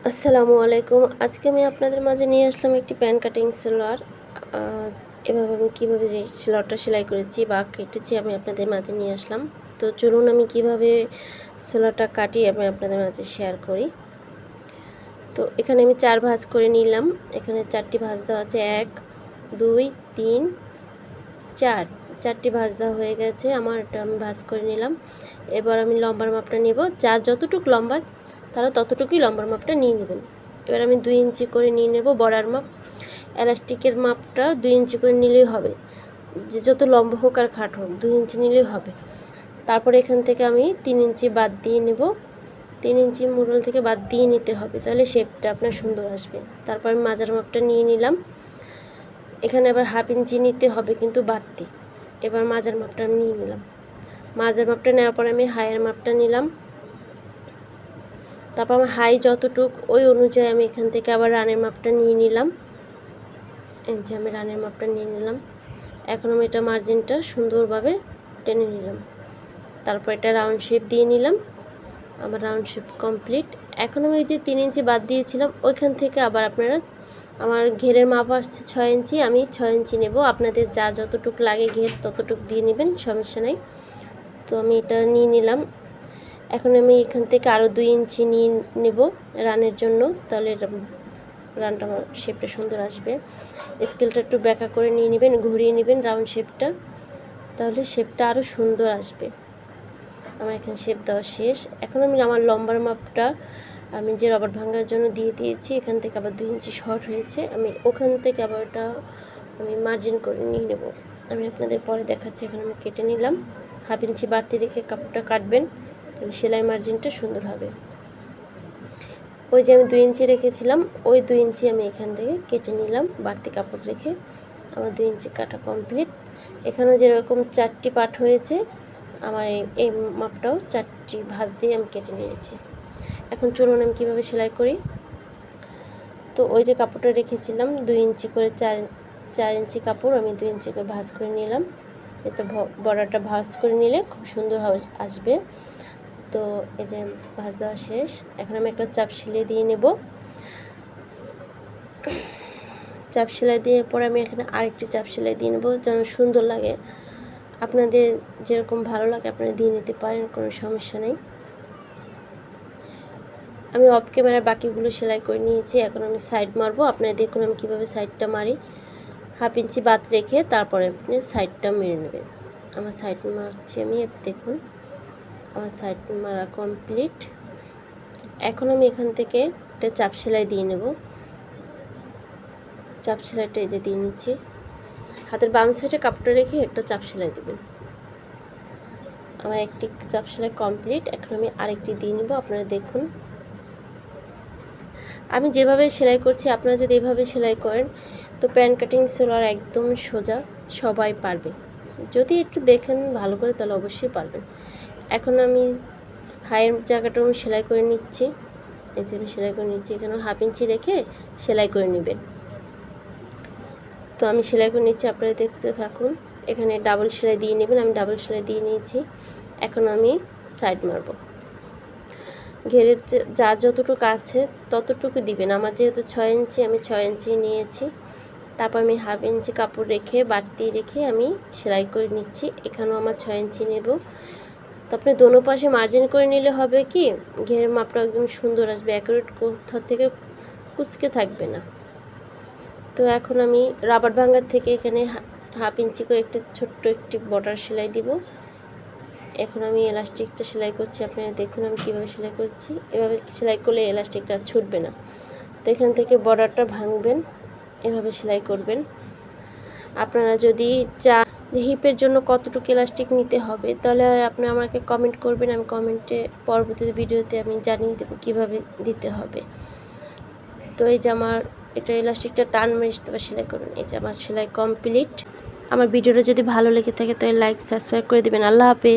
আসসালামু আলাইকুম। আজকে আমি আপনাদের মাঝে নিয়ে আসলাম একটি প্যান কাটিং সালোয়ার। এভাবে আমি কীভাবে যে সালোয়ারটা সেলাই করেছি বা কেটেছি আমি আপনাদের মাঝে নিয়ে আসলাম। তো চলুন আমি কিভাবে সালোয়ারটা কাটি আমি আপনাদের মাঝে শেয়ার করি। তো এখানে আমি 4 ভাঁজ করে নিলাম। এখানে 4টি ভাঁজ দেওয়া আছে, 1 2 3 4, 4টি ভাঁজ দেওয়া হয়ে গেছে আমার। এটা আমি ভাঁজ করে নিলাম। এবার আমি লম্বার মাপটা নেব। যার যতটুকু লম্বা তারা ততটুকুই লম্বার মাপটা নিয়ে নেবেন। এবার আমি 2 ইঞ্চি করে নিয়ে নেব বর্ডার মাপ। এলাস্টিকের মাপটা 2 ইঞ্চি করে নিলেই হবে, যে যত লম্বা হোক আর খাট হোক 2 ইঞ্চি নিলেই হবে। তারপর এখান থেকে আমি 3 ইঞ্চি বাদ দিয়ে নেব। 3 ইঞ্চি মুরল থেকে বাদ দিয়ে নিতে হবে, তাহলে শেপটা আপনার সুন্দর আসবে। তারপর আমি মাজার মাপটা নিয়ে নিলাম। এখানে আবার হাফ ইঞ্চি নিতে হবে কিন্তু বাড়তি। এবার মাজার মাপটা আমি নিয়ে নিলাম। মাজার মাপটা নেওয়ার পর আমি হাইয়ের মাপটা নিলাম। তারপর আমার হাই যতটুক ওই অনুযায়ী আমি এখান থেকে আবার রানের মাপটা নিয়ে নিলাম। এই যে আমি রানের মাপটা নিয়ে নিলাম। এখন আমি এটা মার্জিনটা সুন্দরভাবে টেনে নিলাম। তারপর এটা রাউন্ড শেপ দিয়ে নিলাম। আমার রাউন্ড শেপ কমপ্লিট। এখন আমি ওই যে 3 ইঞ্চি বাদ দিয়েছিলাম ওইখান থেকে আবার আপনারা, আমার ঘেরের মাপ আসছে 6 ইঞ্চি, আমি 6 ইঞ্চি নেব। আপনাদের যা যতটুক লাগে ঘের ততটুক দিয়ে নেবেন, সমস্যা নেই। তো আমি এটা নিয়ে নিলাম। এখন আমি এখান থেকে আরও 2 ইঞ্চি নিয়ে নেব রানের জন্য, তাহলে রানটা আমার শেপটা সুন্দর আসবে। স্কেলটা একটু ব্যাকা করে নিয়ে নেবেন, ঘুরিয়ে নেবেন রাউন্ড শেপটা, তাহলে শেপটা আরও সুন্দর আসবে। আমার এখানে শেপ দেওয়া শেষ। এখন আমি আমার লম্বার মাপটা আমি যে রবার ভাঙার জন্য দিয়ে দিয়েছি, এখান থেকে আবার 2 ইঞ্চি শর্ট হয়েছে, আমি ওখান থেকে আবার ওটা আমি মার্জিন করে নিয়ে নেব। আমি আপনাদের পরে দেখাচ্ছি। এখন আমি কেটে নিলাম। হাফ ইঞ্চি বাড়তি রেখে কাপড়টা কাটবেন, তাহলে সেলাই মার্জিনটা সুন্দর হবে। ওই যে আমি 2 ইঞ্চি রেখেছিলাম, ওই 2 ইঞ্চি আমি এখান থেকে কেটে নিলাম বাড়তি কাপড় রেখে। আমার 2 ইঞ্চি কাটা কমপ্লিট। এখানে যেরকম 4টি পার্ট হয়েছে, আমার এই মাপটাও 4টি ভাঁজ দিয়ে আমি কেটে নিয়েছি। এখন চলুন আমি কীভাবে সেলাই করি। তো ওই যে কাপড়টা রেখেছিলাম 2 ইঞ্চি করে, 4 ইঞ্চি কাপড় আমি 2 ইঞ্চি করে ভাঁজ করে নিলাম। এটা বর্ডারটা ভাঁজ করে নিলে খুব সুন্দর আসবে। তো এই যে ভাঁজ দেওয়া শেষ। এখন আমি একটা চাপ সেলাই দিয়ে নেব। চাপ সেলাই দিয়ে পরে আমি এখানে আরেকটি চাপ সেলাই দিয়ে নেব, যেন সুন্দর লাগে। আপনাদের যেরকম ভালো লাগে আপনারা দিয়ে নিতে পারেন, কোনো সমস্যা নেই। আমি অফ ক্যামেরা বাকিগুলো সেলাই করে নিয়েছি। এখন আমি সাইড মারবো। আপনারা দেখুন আমি কীভাবে সাইডটা মারি। হাফ ইঞ্চি বাদ রেখে তারপরে আপনি সাইডটা মেরে নেবেন। আমার সাইড মারছি আমি, দেখুন আমার সাইড মারা কমপ্লিট। এখন আমি এখান থেকে একটা চাপ সেলাই দিয়ে নেব। চাপ সেলাইটা এই যে দিয়ে নিচ্ছি। হাতের বাম সাইডে কাপড়টা রেখে একটা চাপ সেলাই দেবেন। আমার একটি চাপ সেলাই কমপ্লিট। এখন আমি আরেকটি দিয়ে নেব। আপনারা দেখুন আমি যেভাবে সেলাই করছি, আপনারা যদি এভাবে সেলাই করেন তো প্যান কাটিং সালোয়ার একদম সোজা, সবাই পারবে। যদি একটু দেখেন ভালো করে তাহলে অবশ্যই পারবেন। এখন আমি হাইয়ের জায়গাটা আমি সেলাই করে নিচ্ছি। এই যে আমি সেলাই করে নিচ্ছি। এখানে হাফ ইঞ্চি রেখে সেলাই করে নেবেন। তো আমি সেলাই করে নিচ্ছি, আপনারা দেখতে থাকুন। এখানে ডাবল সেলাই দিয়ে নেবেন। আমি ডাবল সেলাই দিয়ে নিয়েছি। এখন আমি সাইড মারব। ঘেরের যার যতটুকু আছে ততটুকু দিবেন। আমার যেহেতু 6 ইঞ্চি, আমি 6 ইঞ্চি নিয়েছি। তারপর আমি হাফ ইঞ্চি কাপড় রেখে বাড়তি রেখে আমি সেলাই করে নিচ্ছি। এখানেও আমার 6 ইঞ্চি নেব। তো আপনি দোনো পাশে মার্জিন করে নিলে হবে কি, ঘেরের মাপটা একদম সুন্দর আসবে, অ্যাকুরেট কোথাও থেকে কুচকে থাকবে না। তো এখন আমি রাবার ভাঙার থেকে এখানে হাফ ইঞ্চি করে একটা ছোট্ট একটি বর্ডার সেলাই দিব। এখন আমি এলাস্টিকটা সেলাই করছি। আপনারা দেখুন আমি কীভাবে সেলাই করছি। এভাবে সেলাই করলে এলাস্টিকটা ছুটবে না। তো এখান থেকে বর্ডারটা ভাঙবেন, এভাবে সেলাই করবেন। আপনারা যদি চান যে হিপের জন্য কতটুকু এলাস্টিক নিতে হবে, তাহলে আপনি আমাকে কমেন্ট করবেন। আমি কমেন্টে পরবর্তী ভিডিওতে আমি জানিয়ে দেবো কীভাবে দিতে হবে। তো এই যে আমার এটা এলাস্টিকটা টান মেরে তবে সেলাই করুন। এই যে আমার সেলাই কমপ্লিট। আমার ভিডিওটা যদি ভালো লেগে থাকে তাহলে লাইক সাবস্ক্রাইব করে দেবেন। আল্লাহ হাফেজ।